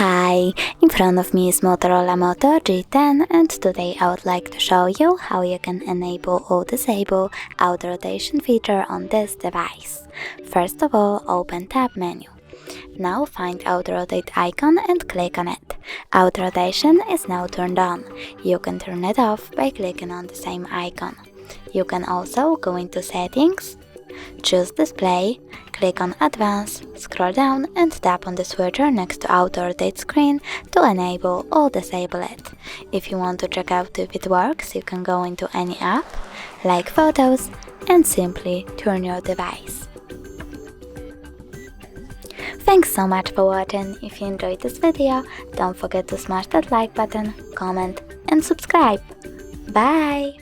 Hi, in front of me is Motorola Moto G10 and today I would like to show you how you can enable or disable auto rotation feature on this device. First of all, open tab menu. Now find auto rotate icon and click on it. Auto rotation is now turned on. You can turn it off by clicking on the same icon. You can also go into settings, choose display, click on advanced, scroll down and tap on the switcher next to auto rotate screen to enable or disable it. If you want to check out if it works, you can go into any app, like photos, and simply turn your device. Thanks so much for watching. If you enjoyed this video, don't forget to smash that like button, comment and subscribe. Bye!